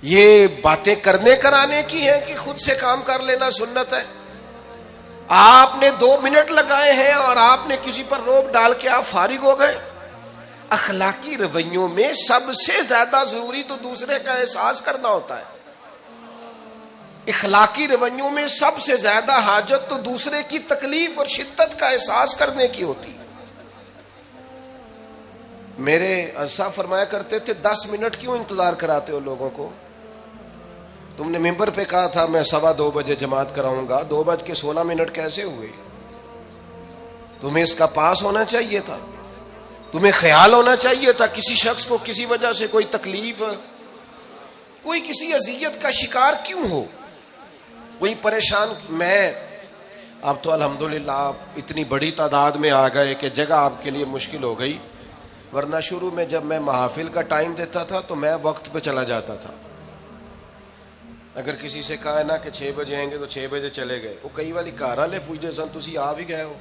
یہ باتیں کرنے کرانے کی ہیں کہ خود سے کام کر لینا سنت ہے؟ آپ نے 2 منٹ لگائے ہیں اور آپ نے کسی پر روب ڈال کے آپ فارغ ہو گئے. اخلاقی رویوں میں سب سے زیادہ ضروری تو دوسرے کا احساس کرنا ہوتا ہے. اخلاقی رویوں میں سب سے زیادہ حاجت تو دوسرے کی تکلیف اور شدت کا احساس کرنے کی ہوتی ہے. میرے اسا فرمایا کرتے تھے 10 منٹ کیوں انتظار کراتے ہو لوگوں کو؟ تم نے ممبر پہ کہا تھا میں 2:15 بجے جماعت کراؤں گا، 2:16 کیسے ہوئے؟ تمہیں اس کا پاس ہونا چاہیے تھا، تمہیں خیال ہونا چاہیے تھا کسی شخص کو کسی وجہ سے کوئی تکلیف، کوئی کسی اذیت کا شکار کیوں ہو، کوئی پریشان. میں اب تو الحمدللہ آپ اتنی بڑی تعداد میں آ گئے کہ جگہ آپ کے لیے مشکل ہو گئی، ورنہ شروع میں جب میں محافل کا ٹائم دیتا تھا تو میں وقت پہ چلا جاتا تھا. اگر کسی سے کہا ہے نا کہ 6 بجے آئیں گے تو 6 بجے چلے گئے. وہ کئی والی گھر والے پوچھتے سن تسی آ بھی گئے ہو،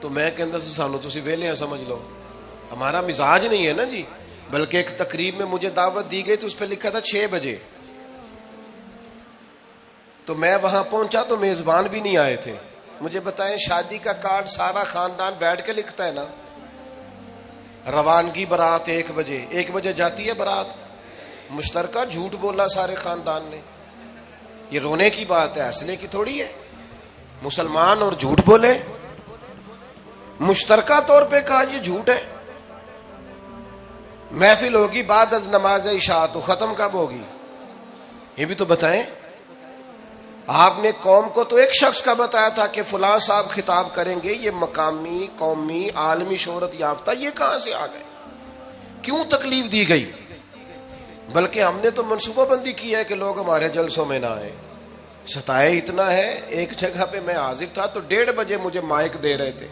تو میں کہندا سی سانو تسی ویلے ہیں سمجھ لو. ہمارا مزاج نہیں ہے نا جی. بلکہ ایک تقریب میں مجھے دعوت دی گئی تو اس پہ لکھا تھا 6 بجے، تو میں وہاں پہنچا تو میزبان بھی نہیں آئے تھے. مجھے بتائیں شادی کا کارڈ سارا خاندان بیٹھ کے لکھتا ہے نا، روانگی برات 1 بجے، 1 بجے جاتی ہے برات، مشترکہ جھوٹ بولا سارے خاندان نے. یہ رونے کی بات ہے، ہنسنے کی تھوڑی ہے. مسلمان اور جھوٹ بولے، مشترکہ طور پہ کہا یہ جھوٹ ہے. محفل ہوگی بعد از نماز عشاء، تو ختم کب ہوگی یہ بھی تو بتائیں. آپ نے قوم کو تو ایک شخص کا بتایا تھا کہ فلاں صاحب خطاب کریں گے، یہ مقامی قومی عالمی شہرت یافتہ، یہ کہاں سے آ گئے؟ کیوں تکلیف دی گئی؟ بلکہ ہم نے تو منصوبہ بندی کی ہے کہ لوگ ہمارے جلسوں میں نہ آئیں. ستائے اتنا ہے، ایک جگہ پہ میں حاضر تھا تو 1:30 بجے مجھے مائک دے رہے تھے.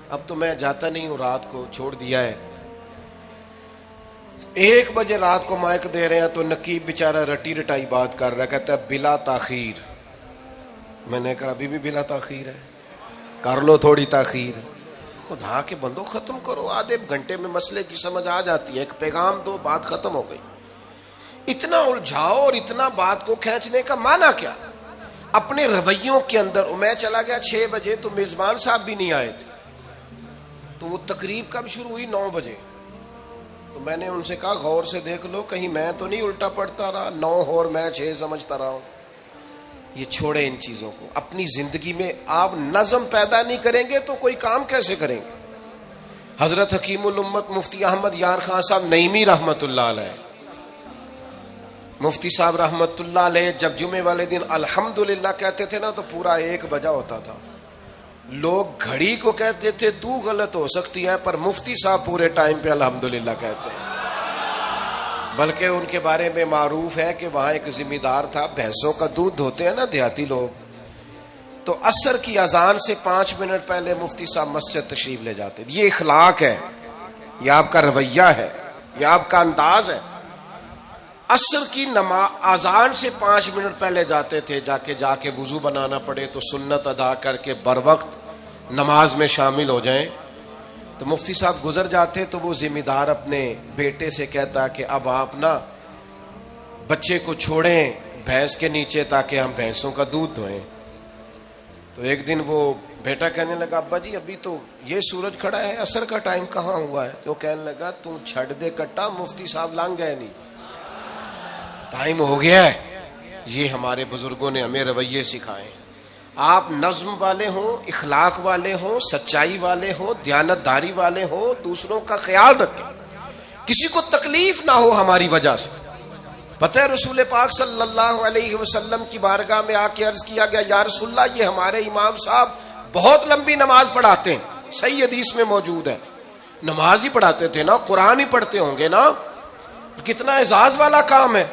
اب تو میں جاتا نہیں ہوں، رات کو چھوڑ دیا ہے. 1 بجے رات کو مائک دے رہے ہیں تو نقیب بیچارہ رٹی رٹائی بات کر رہا ہے، کہتا ہے بلا تاخیر. میں نے کہا ابھی بھی بلا تاخیر ہے، کر لو تھوڑی تاخیر. خدا کے بندو ختم کرو، آدھے گھنٹے میں مسئلے کی سمجھ آ جاتی ہے. ایک پیغام دو، بات ختم ہو گئی. اتنا الجھاؤ اور اتنا بات کو کھینچنے کا معنی کیا؟ اپنے رویوں کے اندر. میں چلا گیا 6 بجے تو میزبان صاحب بھی نہیں آئے تھے، تو وہ تقریب کب شروع ہوئی؟ 9 بجے. تو میں نے ان سے کہا غور سے دیکھ لو کہیں میں تو نہیں الٹا پڑتا رہا، 9 اور میں 6 سمجھتا رہا ہوں. یہ چھوڑے ان چیزوں کو. اپنی زندگی میں آپ نظم پیدا نہیں کریں گے تو کوئی کام کیسے کریں گے؟ حضرت حکیم الامت مفتی احمد یار خان صاحب نعیمی رحمت اللہ علیہ، مفتی صاحب رحمت اللہ علیہ جب جمعے والے دن الحمدللہ کہتے تھے نا تو پورا 1 بجا ہوتا تھا. لوگ گھڑی کو کہتے تھے تو غلط ہو سکتی ہے، پر مفتی صاحب پورے ٹائم پہ الحمدللہ کہتے ہیں. بلکہ ان کے بارے میں معروف ہے کہ وہاں ایک ذمہ دار تھا، بھینسوں کا دودھ دھوتے ہیں نا دیہاتی لوگ، تو عصر کی اذان سے 5 منٹ پہلے مفتی صاحب مسجد تشریف لے جاتے. یہ اخلاق ہے، یہ آپ کا رویہ ہے، یہ آپ کا انداز ہے. عصر کی اذان سے 5 منٹ پہلے جاتے تھے، جا کے وضو بنانا پڑے تو سنت ادا کر کے بر وقت نماز میں شامل ہو جائیں. تو مفتی صاحب گزر جاتے تو وہ ذمہ دار اپنے بیٹے سے کہتا کہ اب آپ نا بچے کو چھوڑیں بھینس کے نیچے تاکہ ہم بھینسوں کا دودھ دھوئیں. تو ایک دن وہ بیٹا کہنے لگا ابا جی ابھی تو یہ سورج کھڑا ہے، عصر کا ٹائم کہاں ہوا ہے؟ تو کہنے لگا تو چھڑ دے کٹا، مفتی صاحب لانگ گئے نہیں، ٹائم ہو گیا ہے. یہ ہمارے بزرگوں نے ہمیں رویے سکھائے. آپ نظم والے ہوں، اخلاق والے ہوں، سچائی والے ہوں، دیانت داری والے ہوں، دوسروں کا خیال رکھیں، کسی کو تکلیف نہ ہو ہماری وجہ سے. پتہ ہے رسول پاک صلی اللہ علیہ وسلم کی بارگاہ میں آ کے عرض کیا گیا یا رسول اللہ یہ ہمارے امام صاحب بہت لمبی نماز پڑھاتے ہیں. صحیح حدیث میں موجود ہے. نماز ہی پڑھاتے تھے نا، قرآن ہی پڑھتے ہوں گے نا، کتنا اعزاز والا کام ہے.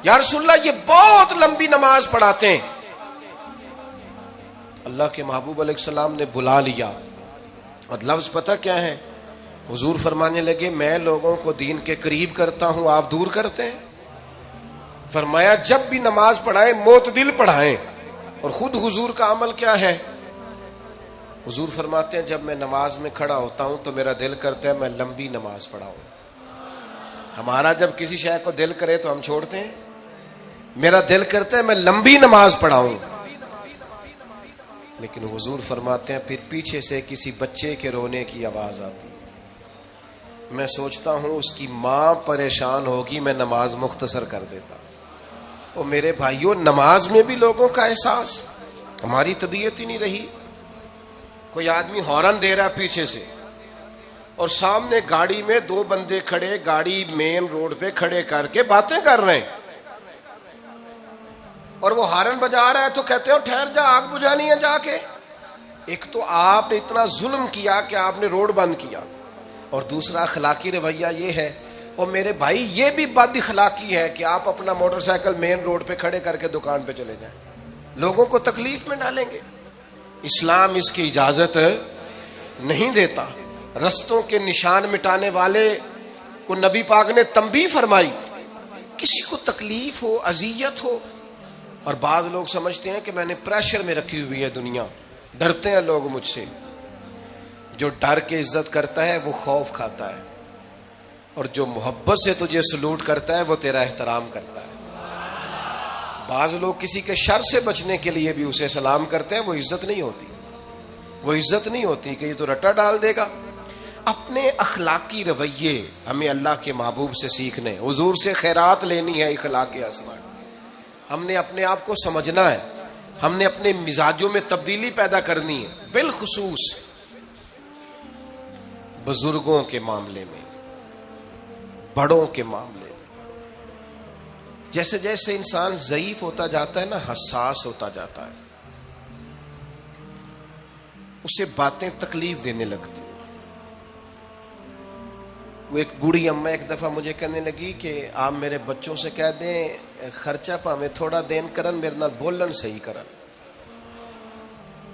یا رسول اللہ یہ بہت لمبی نماز پڑھاتے ہیں. اللہ کے محبوب علیہ السلام نے بلا لیا اور لفظ پتہ کیا ہے؟ حضور فرمانے لگے میں لوگوں کو دین کے قریب کرتا ہوں، آپ دور کرتے ہیں. فرمایا جب بھی نماز پڑھائیں معتدل پڑھائیں. اور خود حضور کا عمل کیا ہے؟ حضور فرماتے ہیں جب میں نماز میں کھڑا ہوتا ہوں تو میرا دل کرتا ہے میں لمبی نماز پڑھاؤں. ہمارا جب کسی شے کو دل کرے تو ہم چھوڑتے ہیں. میرا دل کرتا ہے میں لمبی نماز پڑھاؤں، لیکن حضور فرماتے ہیں پھر پیچھے سے کسی بچے کے رونے کی آواز آتی ہے، میں سوچتا ہوں اس کی ماں پریشان ہوگی، میں نماز مختصر کر دیتا. اور میرے بھائیوں، نماز میں بھی لوگوں کا احساس، ہماری طبیعت ہی نہیں رہی. کوئی آدمی ہارن دے رہا ہے پیچھے سے، اور سامنے گاڑی میں دو بندے کھڑے، گاڑی مین روڈ پہ کھڑے کر کے باتیں کر رہے ہیں، اور وہ ہارن بجا رہا ہے تو کہتے ہو ٹھہر جا، آگ بجھانی ہے جا کے. ایک تو آپ نے اتنا ظلم کیا کہ آپ نے روڈ بند کیا، اور دوسرا اخلاقی رویہ یہ ہے. اور میرے بھائی یہ بھی بد اخلاقی ہے کہ آپ اپنا موٹر سائیکل مین روڈ پہ کھڑے کر کے دکان پہ چلے جائیں، لوگوں کو تکلیف میں ڈالیں گے. اسلام اس کی اجازت نہیں دیتا. رستوں کے نشان مٹانے والے کو نبی پاک نے تنبیہ فرمائی، کسی کو تکلیف ہو، اذیت ہو. اور بعض لوگ سمجھتے ہیں کہ میں نے پریشر میں رکھی ہوئی ہے دنیا، ڈرتے ہیں لوگ مجھ سے. جو ڈر کے عزت کرتا ہے وہ خوف کھاتا ہے، اور جو محبت سے تجھے سلوٹ کرتا ہے وہ تیرا احترام کرتا ہے. بعض لوگ کسی کے شر سے بچنے کے لیے بھی اسے سلام کرتے ہیں، وہ عزت نہیں ہوتی، وہ عزت نہیں ہوتی کہ یہ تو رٹا ڈال دے گا. اپنے اخلاقی رویے ہمیں اللہ کے محبوب سے سیکھنے، حضور سے خیرات لینی ہے. اخلاق اسما، ہم نے اپنے آپ کو سمجھنا ہے، ہم نے اپنے مزاجوں میں تبدیلی پیدا کرنی ہے، بالخصوص بزرگوں کے معاملے میں، بڑوں کے معاملے میں. جیسے جیسے انسان ضعیف ہوتا جاتا ہے نا، حساس ہوتا جاتا ہے، اسے باتیں تکلیف دینے لگتی ہیں. وہ ایک بوڑھی اماں ایک دفعہ مجھے کہنے لگی کہ آپ میرے بچوں سے کہہ دیں خرچہ پاویں تھوڑا دین کرن، میرے نال بولن صحیح کرن.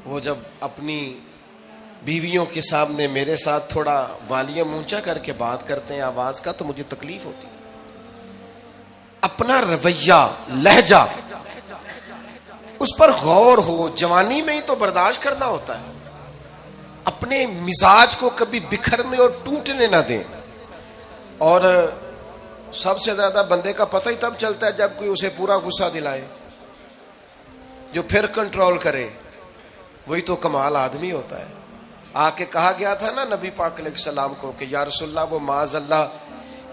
وہ جب اپنی بیویوں کے سامنے میرے ساتھ تھوڑا والیوم اونچا کر کے بات کرتے ہیں آواز کا، تو مجھے تکلیف ہوتی ہے. اپنا رویہ، لہجہ، اس پر غور ہو. جوانی میں ہی تو برداشت کرنا ہوتا ہے. اپنے مزاج کو کبھی بکھرنے اور ٹوٹنے نہ دیں. اور سب سے زیادہ بندے کا پتہ ہی تب چلتا ہے جب کوئی اسے پورا غصہ دلائے، جو پھر کنٹرول کرے، وہی تو کمال آدمی ہوتا ہے. آ کے کہا گیا تھا نا نبی پاک علیہ السلام کو کہ یا رسول اللہ وہ معاذ اللہ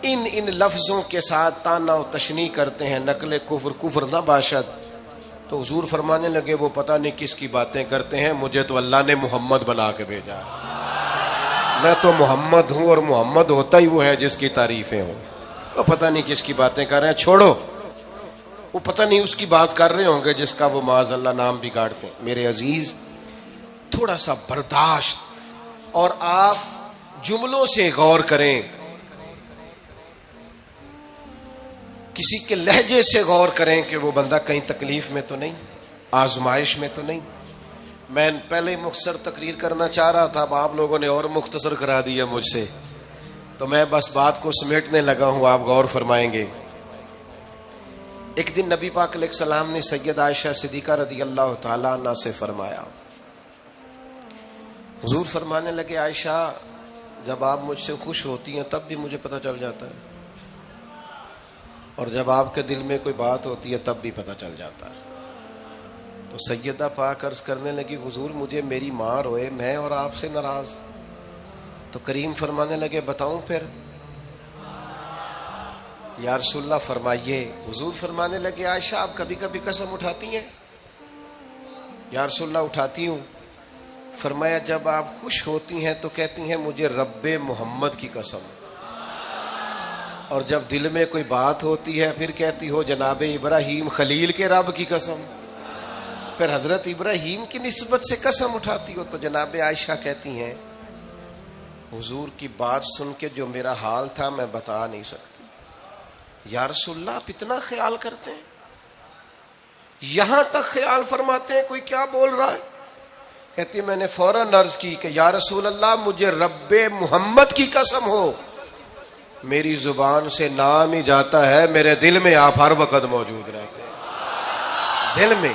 ان لفظوں کے ساتھ تانا و تشنیع کرتے ہیں، نقل کفر نہ باشد. تو حضور فرمانے لگے وہ پتہ نہیں کس کی باتیں کرتے ہیں، مجھے تو اللہ نے محمد بنا کے بھیجا، میں تو محمد ہوں، اور محمد ہوتا ہی وہ ہے جس کی تعریفیں ہوں. وہ پتہ نہیں کس کی باتیں کر رہے ہیں، چھوڑو. وہ پتہ نہیں اس کی بات کر رہے ہوں گے جس کا وہ معاذ اللہ نام بگاڑتے ہیں. میرے عزیز، تھوڑا سا برداشت، اور آپ جملوں سے غور کریں، کسی کے لہجے سے غور کریں کہ وہ بندہ کہیں تکلیف میں تو نہیں، آزمائش میں تو نہیں. میں پہلے مختصر تقریر کرنا چاہ رہا تھا، اب آپ لوگوں نے اور مختصر کرا دیا مجھ سے، تو میں بس بات کو سمیٹنے لگا ہوں، آپ غور فرمائیں گے. ایک دن نبی پاک علیہ السلام نے سید عائشہ صدیقہ رضی اللہ تعالی عنہ سے فرمایا. حضور فرمانے لگے عائشہ جب آپ مجھ سے خوش ہوتی ہیں تب بھی مجھے پتہ چل جاتا ہے، اور جب آپ کے دل میں کوئی بات ہوتی ہے تب بھی پتہ چل جاتا ہے. تو سیدہ پاک عرض کرنے لگی حضور مجھے میری ماں روئے، میں اور آپ سے ناراض. تو کریم فرمانے لگے بتاؤں پھر؟ یا رسول اللہ فرمائیے. حضور فرمانے لگے عائشہ آپ کبھی کبھی قسم اٹھاتی ہیں؟ یا رسول اللہ اٹھاتی ہوں. فرمایا جب آپ خوش ہوتی ہیں تو کہتی ہیں مجھے رب محمد کی قسم، اور جب دل میں کوئی بات ہوتی ہے پھر کہتی ہو جناب ابراہیم خلیل کے رب کی قسم. پھر حضرت ابراہیم کی نسبت سے قسم اٹھاتی ہو. تو جناب عائشہ کہتی ہیں حضور کی بات سن کے جو میرا حال تھا میں بتا نہیں سکتی. یا رسول اللہ آپ اتنا خیال کرتے ہیں؟ یہاں تک خیال فرماتے ہیں کوئی کیا بول رہا ہے؟ کہتی میں نے فوراً عرض کی کہ یا رسول اللہ مجھے رب محمد کی قسم ہو، میری زبان سے نام ہی جاتا ہے، میرے دل میں آپ ہر وقت موجود رہتے ہیں، دل میں.